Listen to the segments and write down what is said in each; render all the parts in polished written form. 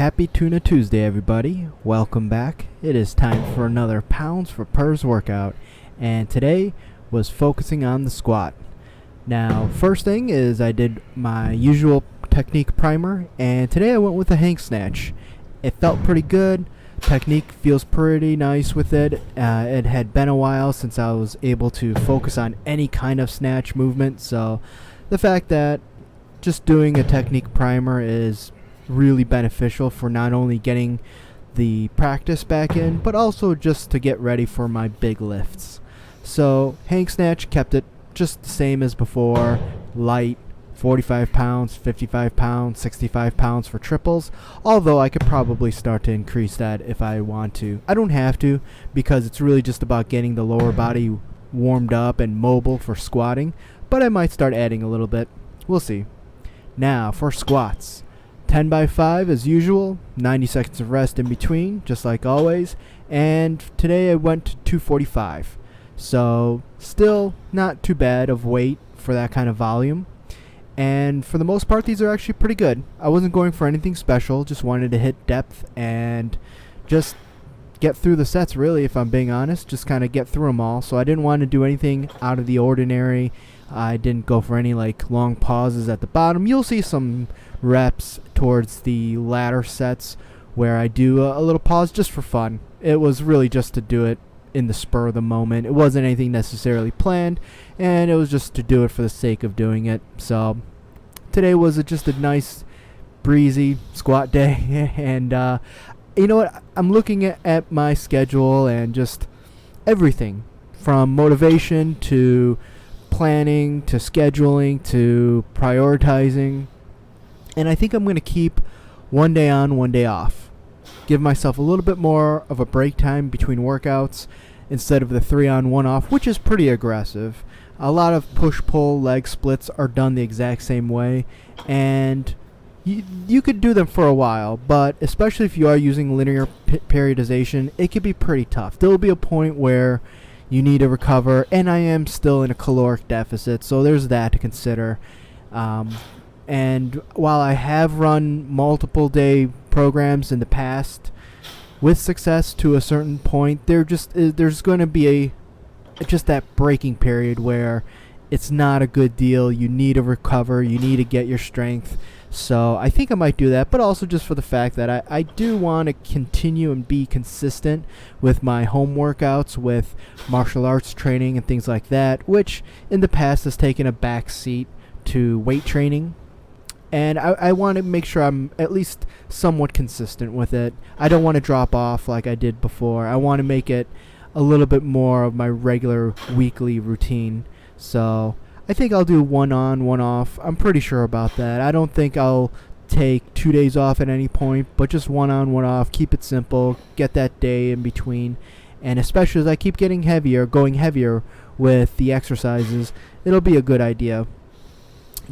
Happy Tuna Tuesday, everybody. Welcome back. It is time for another Pounds for Purrs workout, and today was focusing on the squat. Now, first thing is I did my usual technique primer, and today I went with a hang snatch. It felt pretty good. Technique feels pretty nice with it. It had been a while since I was able to focus on any kind of snatch movement, so the fact that just doing a technique primer is really beneficial for not only getting the practice back in, but also just to get ready for my big lifts. So hang snatch kept it just the same as before, light, 45 pounds, 55 pounds, 65 pounds for triples, although I could probably start to increase that if I want to. I don't have to, because it's really just about getting the lower body warmed up and mobile for squatting, but I might start adding a little bit. We'll see. Now for squats. 10 by 5 as usual, 90 seconds of rest in between, just like always, and today I went to 245. So still not too bad of weight for that kind of volume. And for the most part, these are actually pretty good. I wasn't going for anything special, just wanted to hit depth and just get through the sets, really, if I'm being honest. Just kind of get through them all. So I didn't want to do anything out of the ordinary. I didn't go for any long pauses at the bottom. You'll see some reps towards the latter sets where I do a little pause just for fun. It was really just to do it in the spur of the moment. It wasn't anything necessarily planned, and it was just to do it for the sake of doing it. So today was just a nice breezy squat day. And you know what, I'm looking at my schedule and just everything from motivation to planning to scheduling to prioritizing, and I think I'm going to keep one day on, one day off. Give myself a little bit more of a break time between workouts instead of the 3 on 1 off, which is pretty aggressive. A lot of push-pull leg splits are done the exact same way, and you could do them for a while, but especially if you are using linear periodization, it could be pretty tough. There will be a point where you need to recover, and I am still in a caloric deficit, so there's that to consider. And while I have run multiple day programs in the past with success to a certain point, there's going to be just that breaking period where it's not a good deal. You need to recover. You need to get your strength. So I think I might do that, but also just for the fact that I do want to continue and be consistent with my home workouts, with martial arts training and things like that, which in the past has taken a back seat to weight training. And I want to make sure I'm at least somewhat consistent with it. I don't want to drop off like I did before. I want to make it a little bit more of my regular weekly routine. So I think I'll do 1 on, 1 off. I'm pretty sure about that. I don't think I'll take 2 days off at any point, but just 1 on, 1 off. Keep it simple. Get that day in between. And especially as I keep going heavier with the exercises, it'll be a good idea.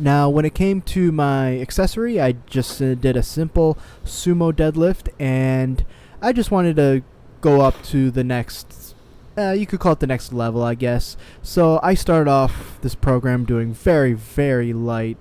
Now, when it came to my accessory, I just did a simple Sumo Deadlift, and I just wanted to go up to the next, you could call it the next level, I guess. So I started off this program doing very, very light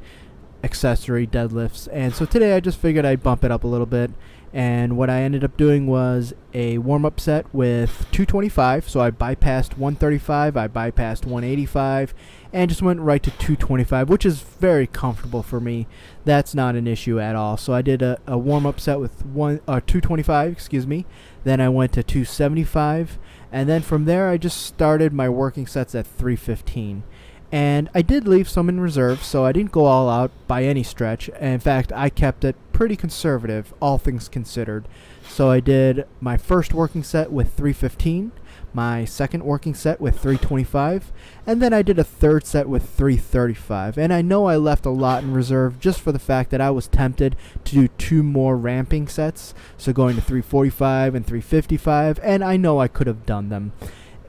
accessory deadlifts, and so today I just figured I'd bump it up a little bit. And what I ended up doing was a warm-up set with 225. So I bypassed 135, I bypassed 185, and just went right to 225, which is very comfortable for me. That's not an issue at all. So I did a warm-up set with 225, Then I went to 275, and then from there I just started my working sets at 315. And I did leave some in reserve, so I didn't go all out by any stretch. In fact, I kept it pretty conservative, all things considered. So I did my first working set with 315, my second working set with 325, and then I did a third set with 335. And I know I left a lot in reserve just for the fact that I was tempted to do 2 more ramping sets, so going to 345 and 355, and I know I could have done them.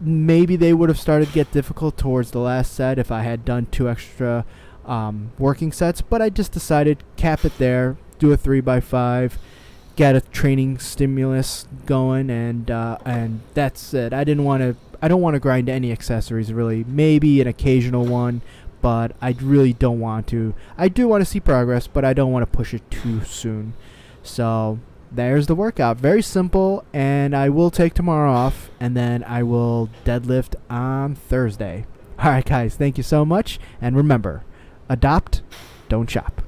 Maybe they would have started to get difficult towards the last set if I had done 2 extra working sets, but I just decided cap it there, do a 3 by 5, get a training stimulus going, and that's it. I don't want to grind any accessories really. Maybe an occasional one, but I really don't want to. I do want to see progress, but I don't want to push it too soon. So there's the workout. Very simple, and I will take tomorrow off, and then I will deadlift on Thursday. All right, guys, thank you so much, and remember, adopt, don't shop.